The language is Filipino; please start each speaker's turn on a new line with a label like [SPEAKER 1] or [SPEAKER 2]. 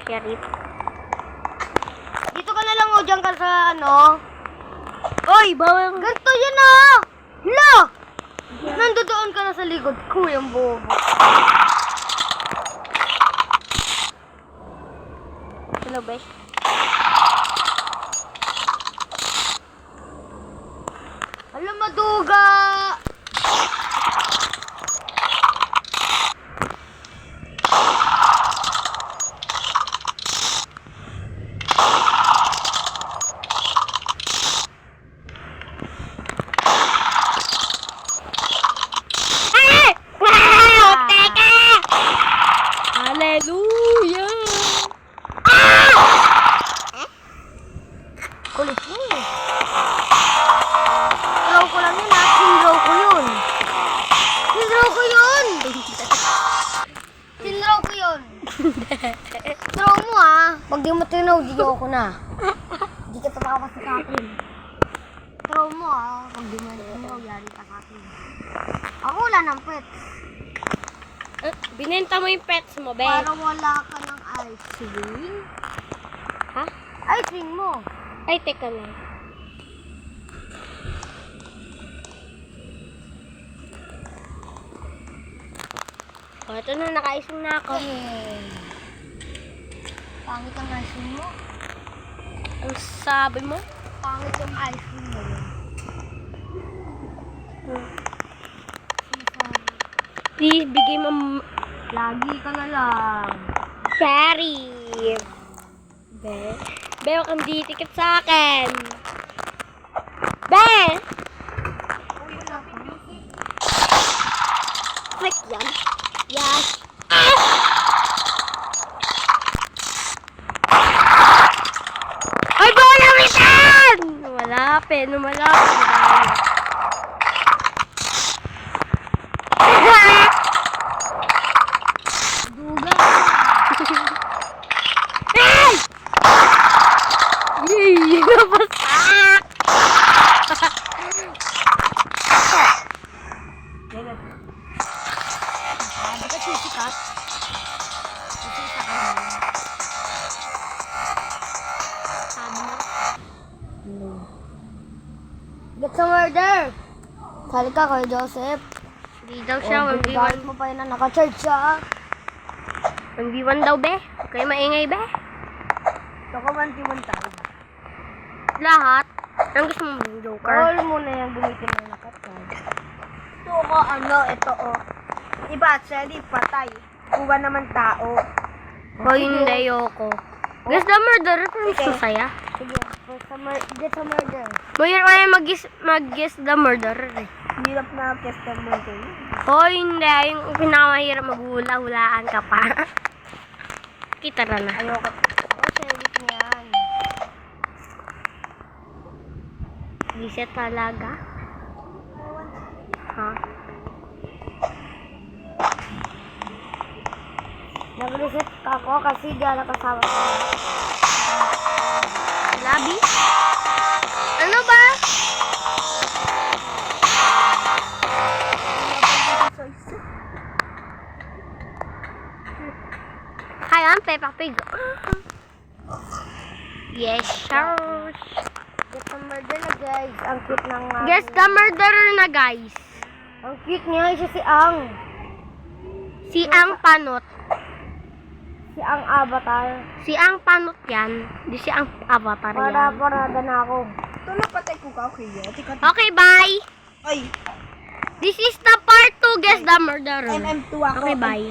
[SPEAKER 1] Sheriff.
[SPEAKER 2] Dito ka na lang o, dyan ka sa ano.
[SPEAKER 1] Oy, bawal.
[SPEAKER 2] Ganto yun ah! Hala! Nandoon ka na sa likod ko, yung bobo.
[SPEAKER 1] Hello, besh.
[SPEAKER 2] Hala, maduga!
[SPEAKER 1] Hallelujah!
[SPEAKER 2] Kulit mo. Throw ko lang yun ha. Sinrow ko yun. Sinrow ko yun. Sinrow ko yun. Throw mo ha. Pag di mo tinaw, di ako na. Di ka tatapos sa akin. Throw mo ha. Pag di mo tinaw, yari ka sa akin. Ako wala ng pets.
[SPEAKER 1] Binenta mo yung pets mo, be.
[SPEAKER 2] Para wala ka ng ice cream.
[SPEAKER 1] Ha?
[SPEAKER 2] Ice cream mo.
[SPEAKER 1] Ay, teka lang. Oh, ito na, nakaising na ako.
[SPEAKER 2] Pangit ang ice cream mo.
[SPEAKER 1] Ang sabi mo?
[SPEAKER 2] Pangit ang ice cream mo.
[SPEAKER 1] Please, bigay mo.
[SPEAKER 2] Lagi ka na lang.
[SPEAKER 1] Sheriff. Be. Be, huwag kang ditikit sa akin. Be! Click yan. Yes. Ay, bola misan! Malapit, malapit.
[SPEAKER 2] Duga.
[SPEAKER 1] Hey! Yay! Napasak!
[SPEAKER 2] Hindi ka sisikat. Sisikat ka na. Sabi mo. Get some murder! Sali ka kay Joseph.
[SPEAKER 1] Hindi daw siya,
[SPEAKER 2] O,
[SPEAKER 1] 1v1.
[SPEAKER 2] bakit mo pa yun na naka-charge siya?
[SPEAKER 1] 1v1 daw, be. Kaya maingay, be.
[SPEAKER 2] Ito ka 1v1 tayo.
[SPEAKER 1] Lahat. Ang gusto mo, Joker?
[SPEAKER 2] All mo na yung gamitin ng naka-charge. Ito ko ito Iba, actually, patay. Kuha naman tao.
[SPEAKER 1] O, hindi, Yoko. Guess the murderer, pero mas
[SPEAKER 2] Okay.
[SPEAKER 1] masaya.
[SPEAKER 2] Sige, get some murder.
[SPEAKER 1] Boyer, kaya mag-guess the murderer, eh.
[SPEAKER 2] Hirap na testament eh.
[SPEAKER 1] O, hindi. Yung pinakamahirap maghula-hulaan ka pa. Kita na.
[SPEAKER 2] Ayoko. Oh, sheriff niyan.
[SPEAKER 1] Reset talaga. Ha?
[SPEAKER 2] Nag-reset ako kasi di ako kasama ko.
[SPEAKER 1] Labi? Ano ba? Hi, I'm Peppa Pig. Yes, sir.
[SPEAKER 2] Get some murder na guys. Ang cute ng...
[SPEAKER 1] Guess the murderer na, guys.
[SPEAKER 2] Ang cute niya, isa si Ang.
[SPEAKER 1] Si Ang Panot.
[SPEAKER 2] Si Ang Avatar.
[SPEAKER 1] Si Ang Panot yan. Di si Ang Avatar yan.
[SPEAKER 2] Parada na ako.
[SPEAKER 3] Ito na patay ko ka, okay?
[SPEAKER 1] Okay, bye.
[SPEAKER 3] Ay,
[SPEAKER 1] This is the part 2. Guess the murderer.
[SPEAKER 3] MM2 ako.
[SPEAKER 1] Okay, bye.